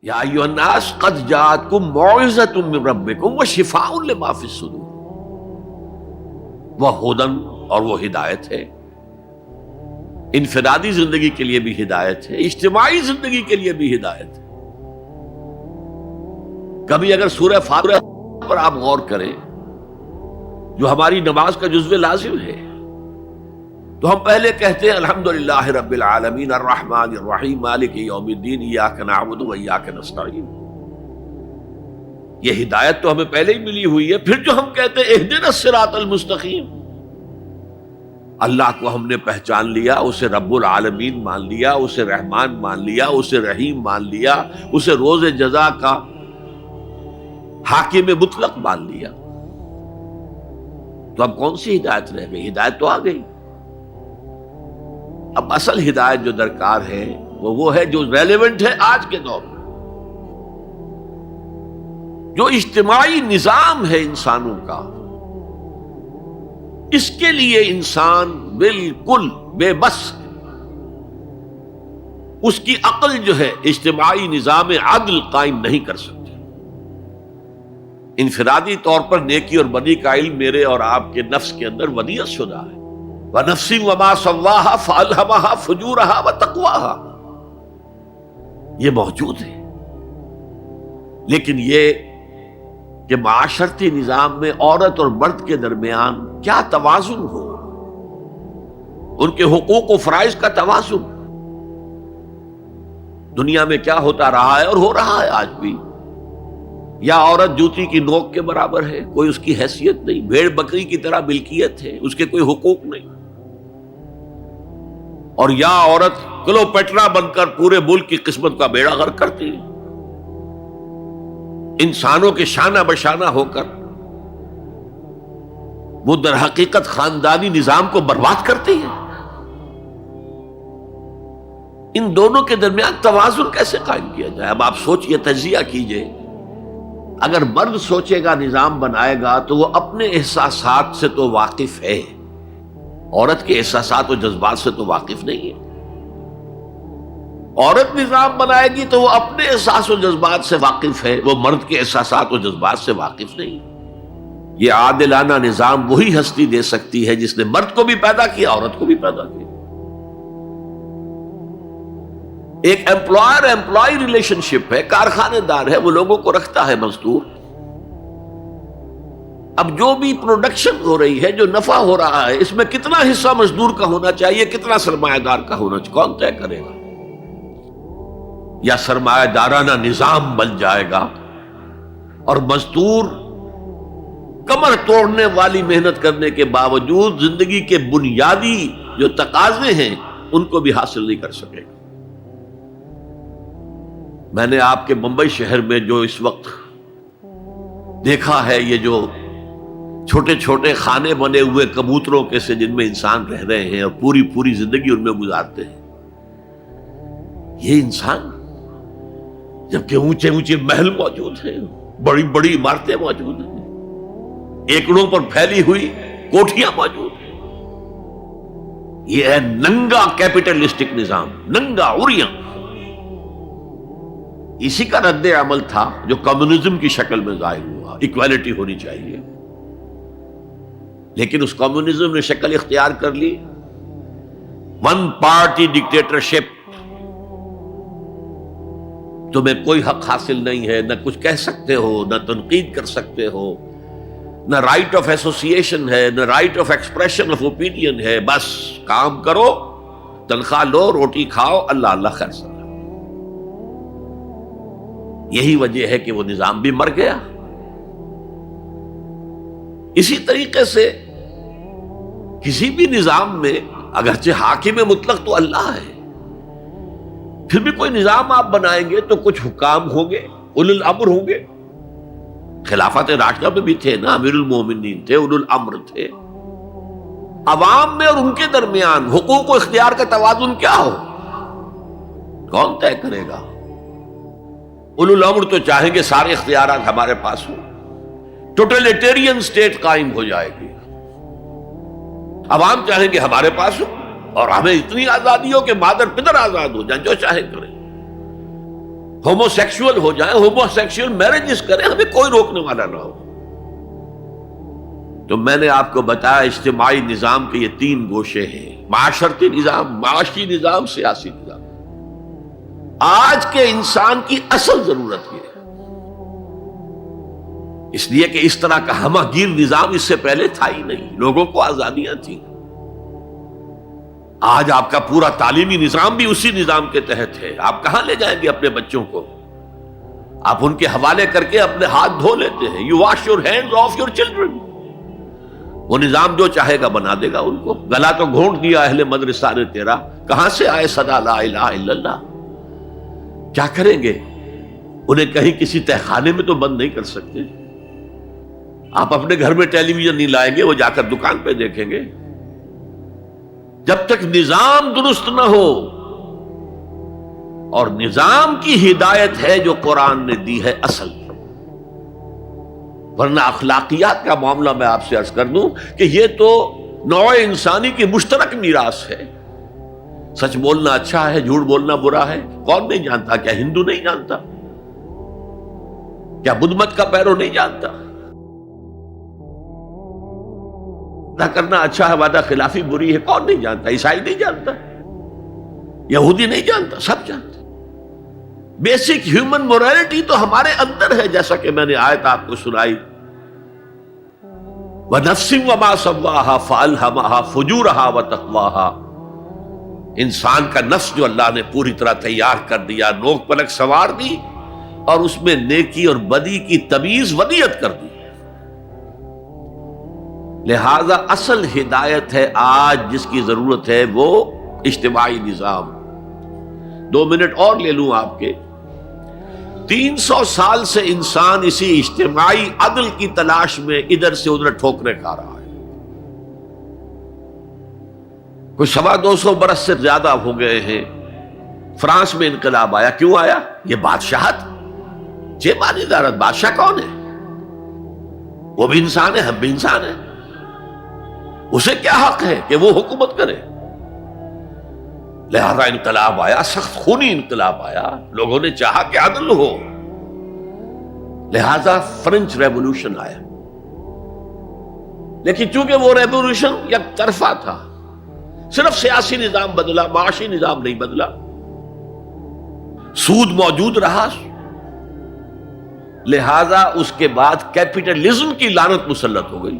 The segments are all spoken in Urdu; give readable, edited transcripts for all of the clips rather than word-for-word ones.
یا ایھا الناس قد جاءتکم موعظۃ من ربکم وشفاء لما فی الصدور، وہ ہدن اور وہ ہدایت ہے، انفرادی زندگی کے لیے بھی ہدایت ہے، اجتماعی زندگی کے لیے بھی ہدایت ہے۔ کبھی اگر سورہ فاتحہ پر آپ غور کریں جو ہماری نماز کا جزو لازم ہے، تو ہم پہلے کہتے ہیں الحمدللہ رب العالمین الرحمن الرحیم مالک یوم الدین ایاک نعبد و ایاک نستعین۔ یہ ہدایت تو ہمیں پہلے ہی ملی ہوئی ہے۔ پھر جو ہم کہتے ہیں اہدنا الصراط المستقیم، اللہ کو ہم نے پہچان لیا، اسے رب العالمین مان لیا، اسے رحمان مان لیا، اسے رحیم مان لیا، اسے روز جزا کا حاکم مطلق مان لیا، تو اب کون سی ہدایت رہ گئی؟ ہدایت تو آ گئی۔ اب اصل ہدایت جو درکار ہے وہ ہے جو ریلیونٹ ہے آج کے دور میں، جو اجتماعی نظام ہے انسانوں کا، اس کے لیے انسان بالکل بے بس ہے۔ اس کی عقل جو ہے اجتماعی نظام عدل قائم نہیں کر سکتی۔ انفرادی طور پر نیکی اور بدی کا علم میرے اور آپ کے نفس کے اندر ودیعت شدہ ہے۔ وَنَفْسٍ وَمَا سَوَّاهَا فَأَلْهَمَهَا فُجُورَهَا وَتَقْوَاهَا، یہ موجود ہے، لیکن یہ کہ معاشرتی نظام میں عورت اور مرد کے درمیان کیا توازن ہو، ان کے حقوق و فرائض کا توازن۔ دنیا میں کیا ہوتا رہا ہے اور ہو رہا ہے آج بھی، یا عورت جوتی کی نوک کے برابر ہے، کوئی اس کی حیثیت نہیں، بھیڑ بکری کی طرح ملکیت ہے، اس کے کوئی حقوق نہیں، اور یا عورت کلوپیٹرا بن کر پورے ملک کی قسمت کا بیڑا غرق کرتی ہے، انسانوں کے شانہ بشانہ ہو کر وہ در حقیقت خاندانی نظام کو برباد کرتی ہے۔ ان دونوں کے درمیان توازن کیسے قائم کیا جائے؟ اب آپ سوچئے، تجزیہ کیجئے۔ اگر مرد سوچے گا، نظام بنائے گا، تو وہ اپنے احساسات سے تو واقف ہے، عورت کے احساسات و جذبات سے تو واقف نہیں ہے۔ عورت نظام بنائے گی تو وہ اپنے احساس و جذبات سے واقف ہے، وہ مرد کے احساسات و جذبات سے واقف نہیں۔ یہ عادلانہ نظام وہی ہستی دے سکتی ہے جس نے مرد کو بھی پیدا کیا، عورت کو بھی پیدا کیا۔ ایک ایمپلائر ایمپلائی ریلیشن شپ ہے، کارخانے دار ہے، وہ لوگوں کو رکھتا ہے مزدور۔ اب جو بھی پروڈکشن ہو رہی ہے، جو نفع ہو رہا ہے، اس میں کتنا حصہ مزدور کا ہونا چاہیے، کتنا سرمایہ دار کا ہونا چاہیے، کون طے کرے گا؟ یا سرمایہ دارانہ نظام بن جائے گا اور مزدور کمر توڑنے والی محنت کرنے کے باوجود زندگی کے بنیادی جو تقاضے ہیں ان کو بھی حاصل نہیں کر سکے گا۔ میں نے آپ کے ممبئی شہر میں جو اس وقت دیکھا ہے، یہ جو چھوٹے چھوٹے خانے بنے ہوئے کبوتروں کے سے جن میں انسان رہ رہے ہیں اور پوری زندگی ان میں گزارتے ہیں، یہ انسان، جبکہ اونچے اونچے محل موجود ہیں، بڑی بڑی عمارتیں موجود ہیں، ایکڑوں پر پھیلی ہوئی کوٹھیاں موجود ہیں، یہ ہے ننگا کیپٹلسٹک نظام، ننگا عریاں۔ اسی کا رد عمل تھا جو کمیونزم کی شکل میں ظاہر ہوا، ایکویلٹی ہونی چاہیے، لیکن اس کمیونزم نے شکل اختیار کر لی ون پارٹی ڈکٹیٹرشپ۔ تمہیں کوئی حق حاصل نہیں ہے، نہ کچھ کہہ سکتے ہو، نہ تنقید کر سکتے ہو، نہ رائٹ آف ایسوسیشن ہے، نہ right of expression of opinion ہے، بس کام کرو، تنخواہ لو، روٹی کھاؤ، اللہ اللہ خیر سلام۔ یہی وجہ ہے کہ وہ نظام بھی مر گیا۔ اسی طریقے سے کسی بھی نظام میں اگرچہ حاکم مطلق تو اللہ ہے، پھر بھی کوئی نظام آپ بنائیں گے تو کچھ حکام ہوں گے، اولو الامر ہوں گے۔ خلافت راشدہ میں بھی تھے نا، امیر المومنین تھے، اولو الامر تھے۔ عوام میں اور ان کے درمیان حقوق و اختیار کا توازن کیا ہو، کون طے کرے گا؟ اولو الامر تو چاہیں گے سارے اختیارات ہمارے پاس ہوں، ٹوٹلیٹیرین سٹیٹ قائم ہو جائے گی۔ عوام چاہیں گے ہمارے پاس ہو اور ہمیں اتنی آزادی ہو کہ مادر پدر آزاد ہو جائیں، جو چاہے کریں۔ ہومو سیکسول ہو جائیں، ہومو سیکسول میرجز کریں، ہمیں کوئی روکنے والا نہ ہو۔ تو میں نے آپ کو بتایا اجتماعی نظام کے یہ 3 گوشے ہیں: معاشرتی نظام، معاشی نظام، سیاسی نظام۔ آج کے انسان کی اصل ضرورت یہ ہے، اس لیے کہ اس طرح کا ہمہ گیر نظام اس سے پہلے تھا ہی نہیں، لوگوں کو آزادیاں تھیں۔ آج آپ کا پورا تعلیمی نظام بھی اسی نظام کے تحت ہے۔ آپ کہاں لے جائیں گے اپنے بچوں کو؟ آپ ان کے حوالے کر کے اپنے ہاتھ دھو لیتے ہیں۔ You wash your hands of your children. وہ نظام جو چاہے گا بنا دے گا ان کو۔ گلا تو گھونٹ دیا اہل مدرسہ نے تیرا، کہاں سے آئے صدا لا الہ الا اللہ؟ کیا کریں گے؟ انہیں کہیں کسی تہخانے میں تو بند نہیں کر سکتے۔ آپ اپنے گھر میں ٹیلی ویژن نہیں لائیں گے، وہ جا کر دکان پہ دیکھیں گے۔ جب تک نظام درست نہ ہو، اور نظام کی ہدایت ہے جو قرآن نے دی ہے اصل، ورنہ اخلاقیات کا معاملہ میں آپ سے عرض کر دوں کہ یہ تو نوع انسانی کی مشترک میراث ہے۔ سچ بولنا اچھا ہے، جھوٹ بولنا برا ہے، کون نہیں جانتا؟ کیا ہندو نہیں جانتا؟ کیا بدھ مت کا پیرو نہیں جانتا؟ وعدہ کرنا اچھا ہے، وعدہ خلافی بری ہے، کون نہیں جانتا؟ عیسائی نہیں جانتا، یہودی نہیں جانتا، سب جانتا۔ بیسک ہیومن مورالٹی تو ہمارے اندر ہے، جیسا کہ میں نے آیت آپ کو سنائی، وَنَفْسٍ وَمَا سَوَّاهَا فَأَلْهَمَهَا فُجُورَهَا وَتَقْوَاهَا۔ انسان کا نفس جو اللہ نے پوری طرح تیار کر دیا، نوک پلک سنوار دی، اور اس میں نیکی اور بدی کی تمیز ودیت کر دی۔ لہذا اصل ہدایت ہے آج جس کی ضرورت ہے وہ اجتماعی نظام۔ 2 منٹ اور لے لوں آپ کے۔ 300 سال سے انسان اسی اجتماعی عدل کی تلاش میں ادھر سے ادھر ٹھوکریں کھا رہا ہے۔ کوئی 250 برس سے زیادہ ہو گئے ہیں۔ فرانس میں انقلاب آیا، کیوں آیا؟ یہ بادشاہت، جیبانی ادارت۔ بادشاہ کون ہے؟ وہ بھی انسان ہے، ہم بھی انسان ہیں۔ اسے کیا حق ہے کہ وہ حکومت کرے؟ لہذا انقلاب آیا، سخت خونی انقلاب آیا، لوگوں نے چاہا کہ عدل ہو، لہذا فرینچ ریولوشن آیا۔ لیکن چونکہ وہ ریولوشن یک طرفہ تھا، صرف سیاسی نظام بدلا، معاشی نظام نہیں بدلا۔ سود موجود رہا، لہذا اس کے بعد کیپٹلزم کی لعنت مسلط ہو گئی۔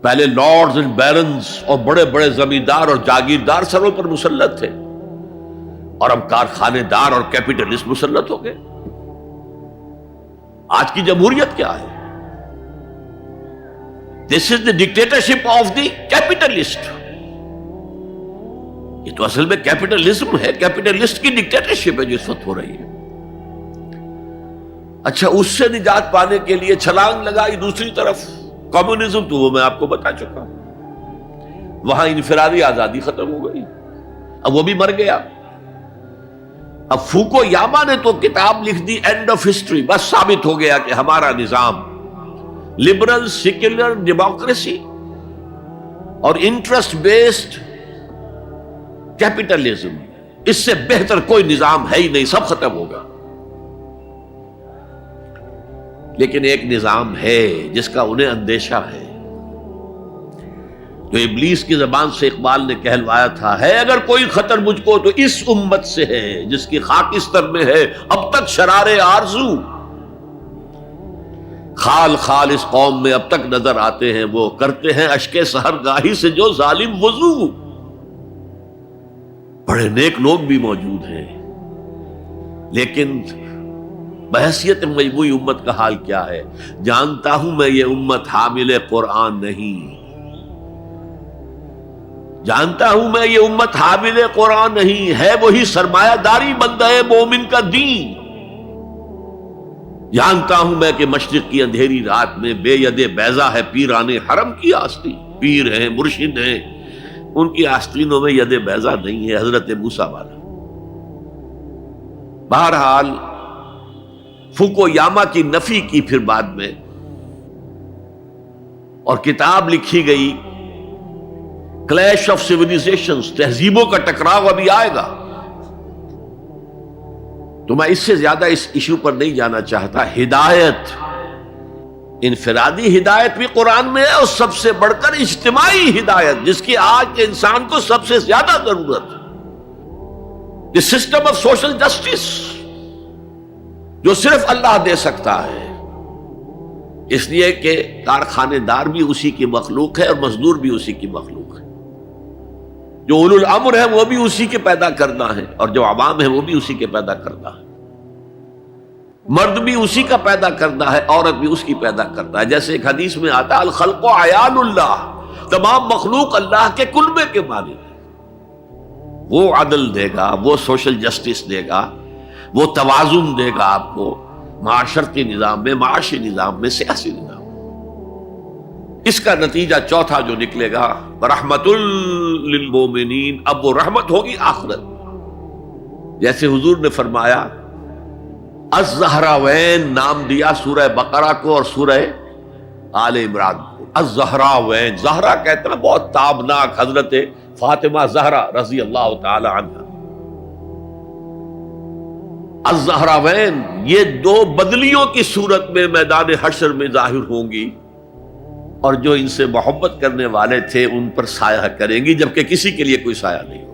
پہلے لارڈز اینڈ بیرنز اور بڑے بڑے زمیندار اور جاگیردار سروں پر مسلط تھے، اور اب کارخانے دار اور کیپٹلسٹ مسلط ہو گئے۔ آج کی جمہوریت کیا ہے؟ دس از دی ڈکٹیٹرشپ آف دی کیپٹلسٹ۔ یہ تو اصل میں کیپٹلزم ہے، کیپٹلسٹ کی ڈکٹیٹرشپ ہے جو اس وقت ہو رہی ہے۔ اچھا، اس سے نجات پانے کے لیے چھلانگ لگائی دوسری طرف کمیونزم، تو وہ میں آپ کو بتا چکا ہوں۔ وہاں انفرادی آزادی ختم ہو گئی، اب وہ بھی مر گیا۔ اب فوکو یاما نے تو کتاب لکھ دی اینڈ آف ہسٹری، بس ثابت ہو گیا کہ ہمارا نظام لبرل سیکولر ڈیموکریسی اور انٹرسٹ بیسڈ کیپٹلزم، اس سے بہتر کوئی نظام ہے ہی نہیں، سب ختم ہوگا۔ لیکن ایک نظام ہے جس کا انہیں اندیشہ ہے، جو ابلیس کی زبان سے اقبال نے کہلوایا تھا، ہے اگر کوئی خطر مجھ کو تو اس امت سے ہے جس کی خاکستر میں ہے اب تک شرار آرزو۔ خال خال اس قوم میں اب تک نظر آتے ہیں، وہ کرتے ہیں اشک سحر گاہی سے جو ظالم وضو۔ بڑے نیک لوگ بھی موجود ہیں، لیکن بحیثیت مجموعی امت کا حال کیا ہے؟ جانتا ہوں میں یہ امت حامل قرآن نہیں، جانتا ہوں میں یہ امت حامل قرآن نہیں ہے، وہی سرمایہ داری بندہ مومن کا دین۔ جانتا ہوں میں کہ مشرق کی اندھیری رات میں بے ید بیضا ہے پیران حرم کی آستین۔ پیر ہیں، مرشد ہیں، ان کی آستینوں میں ید بیضا نہیں ہے، حضرت موسیٰ والا۔ بہرحال فوکو یاما کی نفی کی پھر بعد میں، اور کتاب لکھی گئی کلیش آف سیویلائزیشنز، تہذیبوں کا ٹکراؤ ابھی آئے گا۔ تو میں اس سے زیادہ اس ایشو پر نہیں جانا چاہتا. ہدایت، انفرادی ہدایت بھی قرآن میں ہے، اور سب سے بڑھ کر اجتماعی ہدایت جس کی آج کے انسان کو سب سے زیادہ ضرورت ہے. The system of social justice جو صرف اللہ دے سکتا ہے، اس لیے کہ کارخانے دار بھی اسی کی مخلوق ہے اور مزدور بھی اسی کی مخلوق ہے. جو اولو الامر ہے وہ بھی اسی کے پیدا کرنا ہے، اور جو عوام ہے وہ بھی اسی کے پیدا کرنا ہے. مرد بھی اسی کا پیدا کرنا ہے، عورت بھی اس کی پیدا کرنا ہے. جیسے ایک حدیث میں آتا ہے الخلق عیال اللہ، تمام مخلوق اللہ کے کلبے کے مالک ہے. وہ عدل دے گا، وہ سوشل جسٹس دے گا، وہ توازن دے گا آپ کو معاشرتی نظام میں، معاشی نظام میں، سیاسی نظام میں. اس کا نتیجہ چوتھا جو نکلے گا رحمت للمومنین، اب وہ رحمت ہوگی آخرت. جیسے حضور نے فرمایا الزہراوین نام دیا سورہ بقرہ کو اور سورہ آل عمران کو. الزہراوین، زہرا کہتے ہیں بہت تابناک حضرت فاطمہ زہرا رضی اللہ تعالی عنہ. الزہراوین یہ دو بدلیوں کی صورت میں میدان حشر میں ظاہر ہوں گی، اور جو ان سے محبت کرنے والے تھے ان پر سایہ کریں گی، جبکہ کسی کے لیے کوئی سایہ نہیں ہوگا.